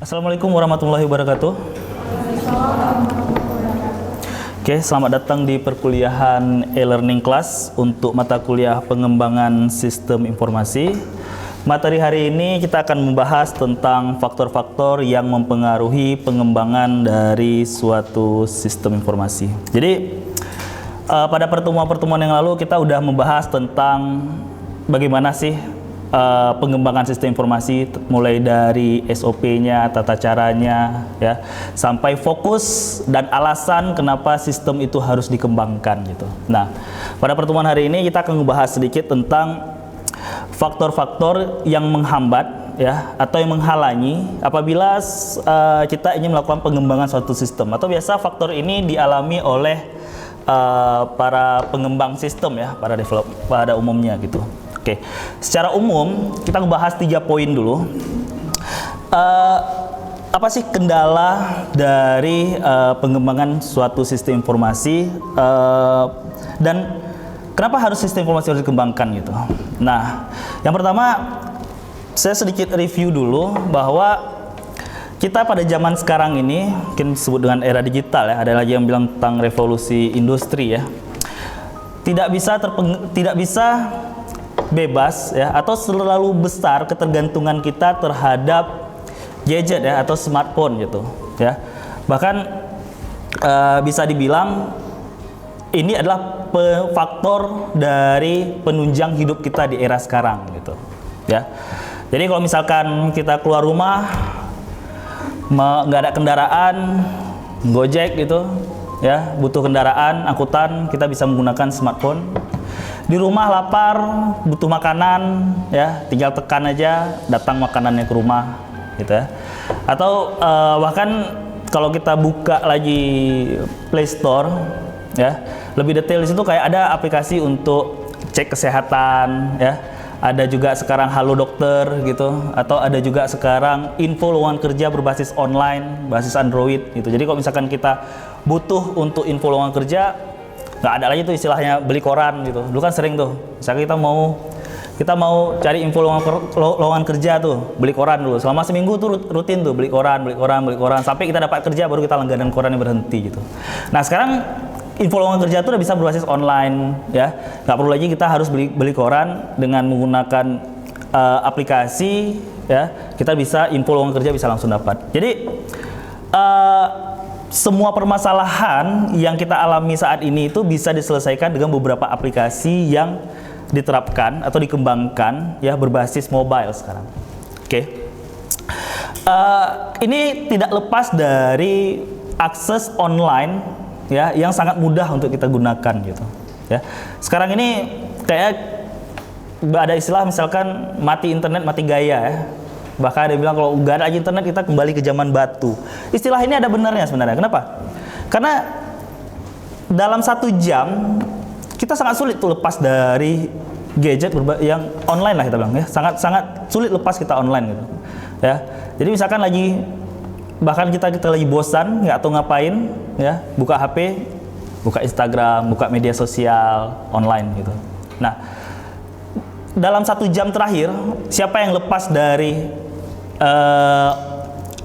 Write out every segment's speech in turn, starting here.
Assalamualaikum warahmatullahi wabarakatuh. Oke, selamat datang di perkuliahan e-learning class untuk mata kuliah pengembangan sistem informasi. Materi hari ini kita akan membahas tentang faktor-faktor yang mempengaruhi pengembangan dari suatu sistem informasi. Jadi, pada pertemuan-pertemuan yang lalu kita udah membahas tentang bagaimana sih pengembangan sistem informasi, mulai dari SOP-nya, tata caranya, ya, sampai fokus dan alasan kenapa sistem itu harus dikembangkan gitu. Nah, pada pertemuan hari ini kita akan membahas sedikit tentang faktor-faktor yang menghambat, ya, atau yang menghalangi apabila kita ingin melakukan pengembangan suatu sistem. Atau biasa faktor ini dialami oleh para pengembang sistem, ya, para develop pada umumnya gitu. Oke, secara umum kita bahas 3 poin dulu. Apa sih kendala dari pengembangan suatu sistem informasi, dan kenapa harus sistem informasi harus dikembangkan gitu? Nah, yang pertama saya sedikit review dulu bahwa kita pada zaman sekarang ini mungkin disebut dengan era digital, ya. Ada lagi yang bilang tentang revolusi industri, ya. Tidak bisa bebas, ya, atau selalu besar ketergantungan kita terhadap gadget, ya, atau smartphone gitu, ya. Bahkan bisa dibilang ini adalah faktor dari penunjang hidup kita di era sekarang gitu, ya. Jadi kalau misalkan kita keluar rumah nggak ada kendaraan, Gojek gitu, ya, butuh kendaraan angkutan, kita bisa menggunakan smartphone. Di rumah lapar, butuh makanan, ya, tinggal tekan aja, datang makanannya ke rumah, gitu ya. Atau bahkan kalau kita buka lagi Play Store, ya, lebih detail di situ kayak ada aplikasi untuk cek kesehatan, ya. Ada juga sekarang Halo Dokter gitu, atau ada juga sekarang info lowongan kerja berbasis online, basis Android gitu. Jadi kalau misalkan kita butuh untuk info lowongan kerja, nggak ada lagi tuh istilahnya beli koran gitu. Dulu kan sering tuh, misalnya kita mau cari info lowongan kerja tuh, beli koran dulu. Selama seminggu tuh rutin tuh beli koran, sampai kita dapat kerja baru kita langganan korannya berhenti gitu. Nah, sekarang info lowongan kerja tuh udah bisa berbasis online, ya. Nggak perlu lagi kita harus beli koran dengan menggunakan aplikasi, ya. Kita bisa info lowongan kerja bisa langsung dapat. Jadi semua permasalahan yang kita alami saat ini itu bisa diselesaikan dengan beberapa aplikasi yang diterapkan atau dikembangkan, ya, berbasis mobile sekarang. Oke. Ini tidak lepas dari akses online, ya, yang sangat mudah untuk kita gunakan gitu, ya. Sekarang ini kayak ada istilah misalkan mati internet mati gaya, ya. Bahkan ada bilang kalau nggak ada internet kita kembali ke zaman batu. Istilah ini ada benarnya sebenarnya. Kenapa? Karena dalam 1 jam kita sangat sulit tuh lepas dari gadget yang online lah kita bilang, ya. Sangat sulit lepas kita online gitu, ya. Jadi misalkan bahkan kita lagi bosan nggak tahu ngapain, ya, buka HP, buka Instagram, buka media sosial online gitu. Nah, dalam 1 jam terakhir siapa yang lepas dari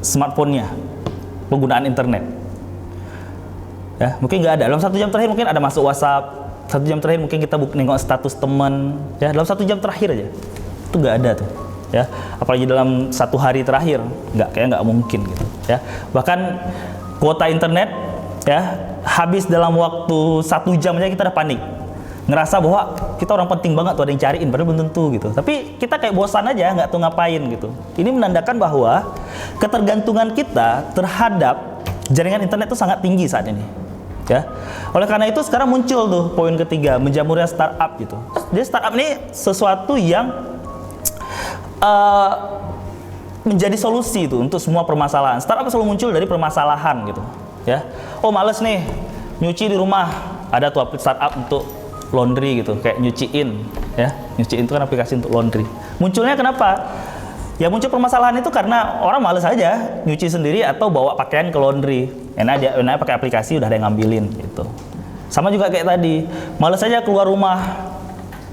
smartphone-nya, penggunaan internet, ya? Mungkin nggak ada. Dalam 1 jam terakhir mungkin ada masuk WhatsApp, 1 jam terakhir mungkin kita nengok status teman, ya. Dalam 1 jam terakhir aja itu nggak ada tuh, ya. Apalagi dalam 1 hari terakhir nggak mungkin gitu, ya. Bahkan kuota internet, ya, habis dalam waktu 1 jam aja kita udah panik, ngerasa bahwa kita orang penting banget tuh, ada yang cariin, padahal belum tentu gitu. Tapi kita kayak bosan aja, nggak tahu ngapain gitu. Ini menandakan bahwa ketergantungan kita terhadap jaringan internet itu sangat tinggi saat ini, ya. Oleh karena itu sekarang muncul tuh poin ketiga, menjamurnya startup gitu. Jadi startup ini sesuatu yang menjadi solusi tuh untuk semua permasalahan. Startup selalu muncul dari permasalahan gitu, ya. Oh, males nih nyuci di rumah, ada tuh startup untuk laundry gitu, kayak nyuciin, ya. Nyuciin itu kan aplikasi untuk laundry. Munculnya kenapa? Ya muncul permasalahan itu karena orang males aja nyuci sendiri atau bawa pakaian ke laundry. Enak pakai aplikasi udah ada yang ngambilin gitu. Sama juga kayak tadi, males aja keluar rumah,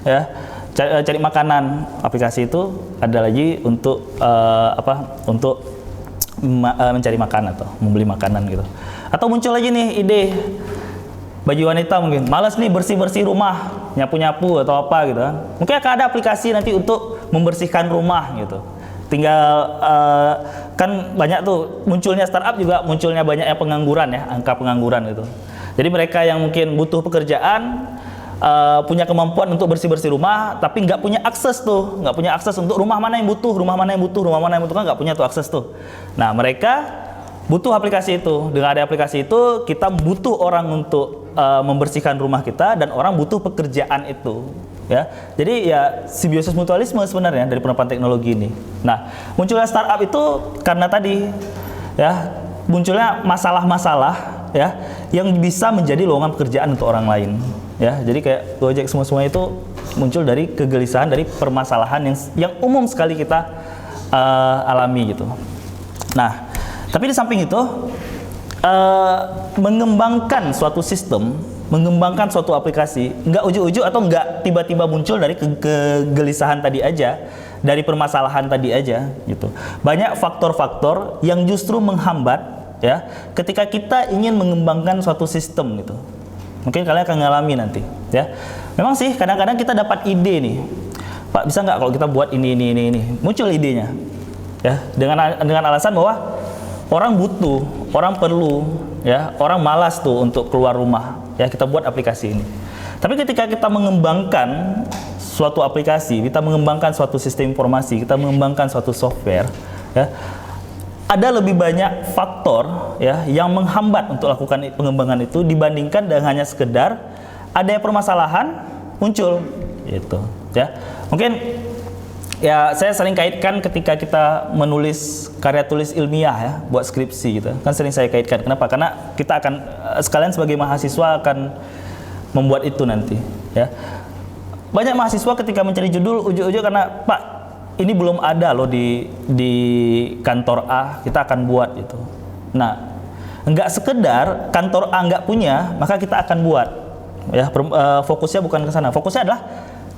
ya. Cari makanan. Aplikasi itu ada lagi untuk untuk mencari makan atau membeli makanan gitu. Atau muncul lagi nih ide bagi wanita mungkin malas nih bersih-bersih rumah, nyapu-nyapu atau apa gitu kan. Mungkin akan ada aplikasi nanti untuk membersihkan rumah gitu. Tinggal kan banyak tuh munculnya startup juga munculnya banyak yang pengangguran ya, angka pengangguran gitu. Jadi mereka yang mungkin butuh pekerjaan, punya kemampuan untuk bersih-bersih rumah, tapi nggak punya akses untuk rumah mana yang butuh, rumah mana yang butuh kan nggak punya tuh akses tuh. Nah mereka butuh aplikasi itu. Dengan ada aplikasi itu, kita butuh orang untuk membersihkan rumah kita dan orang butuh pekerjaan itu. Ya, jadi ya simbiosis mutualisme sebenarnya dari penerapan teknologi ini. Nah, munculnya startup itu karena tadi ya munculnya masalah-masalah ya yang bisa menjadi lowongan pekerjaan untuk orang lain. Ya, jadi kayak Gojek semua itu muncul dari kegelisahan dari permasalahan yang umum sekali kita alami gitu. Nah, tapi di samping itu mengembangkan suatu sistem, mengembangkan suatu aplikasi, nggak ujuk-ujuk atau nggak tiba-tiba muncul dari kegelisahan tadi aja, dari permasalahan tadi aja, gitu. Banyak faktor-faktor yang justru menghambat, ya, ketika kita ingin mengembangkan suatu sistem, gitu. Mungkin kalian akan ngalami nanti, ya. Memang sih kadang-kadang kita dapat ide nih, Pak bisa nggak kalau kita buat ini, muncul idenya, ya, dengan alasan bahwa orang butuh, orang perlu, ya, orang malas tuh untuk keluar rumah. Ya, kita buat aplikasi ini. Tapi ketika kita mengembangkan suatu aplikasi, kita mengembangkan suatu sistem informasi, kita mengembangkan suatu software, ya, ada lebih banyak faktor ya yang menghambat untuk lakukan pengembangan itu dibandingkan dengan hanya sekedar ada permasalahan muncul, gitu. Ya, mungkin ya saya sering kaitkan ketika kita menulis karya tulis ilmiah ya buat skripsi gitu kan sering saya kaitkan. Kenapa? Karena kita akan sekalian sebagai mahasiswa akan membuat itu nanti ya. Banyak mahasiswa ketika mencari judul ujuk-ujuk karena Pak ini belum ada loh di kantor A, kita akan buat itu. Nah, enggak sekedar kantor A enggak punya maka kita akan buat ya. Fokusnya bukan ke sana, fokusnya adalah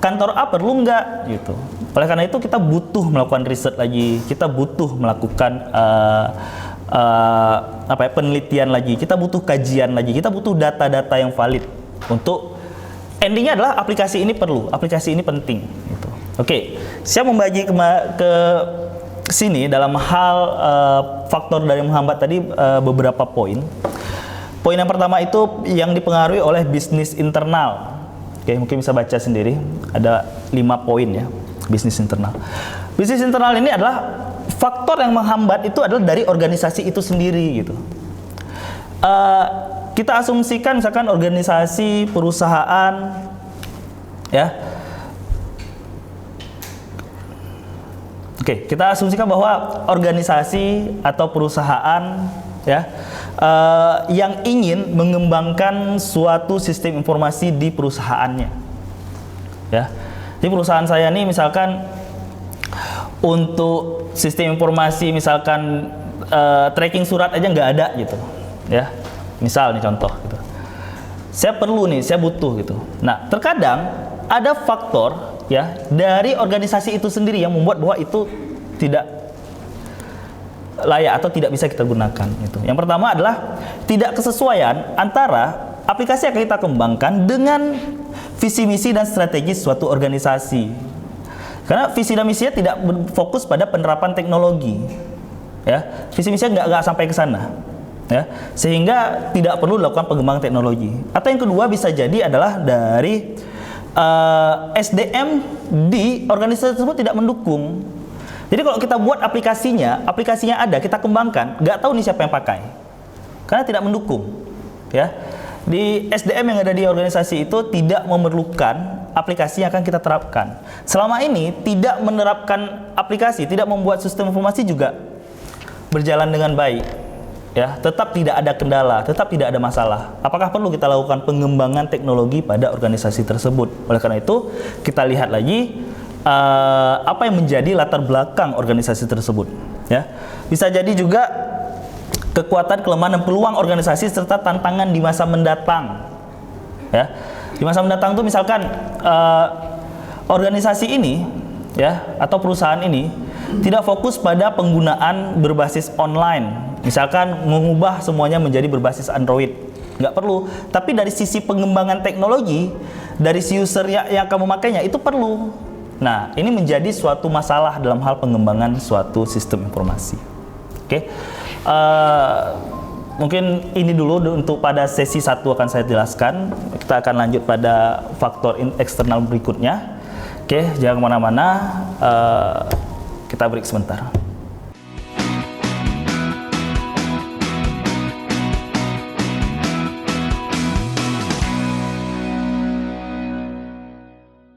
kantor A perlu enggak gitu. Oleh karena itu kita butuh melakukan riset lagi, kita butuh melakukan penelitian lagi, kita butuh kajian lagi, kita butuh data-data yang valid untuk endingnya adalah aplikasi ini perlu, aplikasi ini penting. Gitu. Oke, saya membagi ke sini dalam hal faktor dari menghambat tadi beberapa poin. Poin yang pertama itu yang dipengaruhi oleh bisnis internal. Oke, mungkin bisa baca sendiri. Ada 5 poin ya, bisnis internal. Bisnis internal ini adalah faktor yang menghambat itu adalah dari organisasi itu sendiri gitu. Kita asumsikan misalkan organisasi, perusahaan, ya. Oke, kita asumsikan bahwa organisasi atau perusahaan, ya. Yang ingin mengembangkan suatu sistem informasi di perusahaannya, ya. Di perusahaan saya nih misalkan untuk sistem informasi misalkan tracking surat aja nggak ada gitu, ya. Misal nih contoh gitu. Saya perlu nih, saya butuh gitu. Nah, terkadang ada faktor ya dari organisasi itu sendiri yang membuat bahwa itu tidak layak atau tidak bisa kita gunakan itu. Yang pertama adalah tidak kesesuaian antara aplikasi yang kita kembangkan dengan visi misi dan strategi suatu organisasi. Karena visi dan misinya tidak fokus pada penerapan teknologi. Ya, visi misinya nggak sampai ke sana. Ya, sehingga tidak perlu dilakukan pengembangan teknologi. Atau yang kedua bisa jadi adalah dari SDM di organisasi tersebut tidak mendukung. Jadi kalau kita buat aplikasinya ada, kita kembangkan, nggak tahu nih siapa yang pakai, karena tidak mendukung. Ya, di SDM yang ada di organisasi itu tidak memerlukan aplikasi yang akan kita terapkan. Selama ini tidak menerapkan aplikasi, tidak membuat sistem informasi juga berjalan dengan baik. Ya, tetap tidak ada kendala, tetap tidak ada masalah. Apakah perlu kita lakukan pengembangan teknologi pada organisasi tersebut? Oleh karena itu, kita lihat lagi apa yang menjadi latar belakang organisasi tersebut. Ya, bisa jadi juga kekuatan, kelemahan, dan peluang organisasi serta tantangan di masa mendatang. Ya, di masa mendatang itu misalkan organisasi ini, ya, atau perusahaan ini tidak fokus pada penggunaan berbasis online. Misalkan mengubah semuanya menjadi berbasis Android, nggak perlu. Tapi dari sisi pengembangan teknologi, dari si user yang kamu makainya itu perlu. Nah, ini menjadi suatu masalah dalam hal pengembangan suatu sistem informasi. Oke. Mungkin ini dulu untuk pada sesi 1 akan saya jelaskan. Kita akan lanjut pada faktor eksternal berikutnya. Oke, jangan kemana-mana. Kita break sebentar.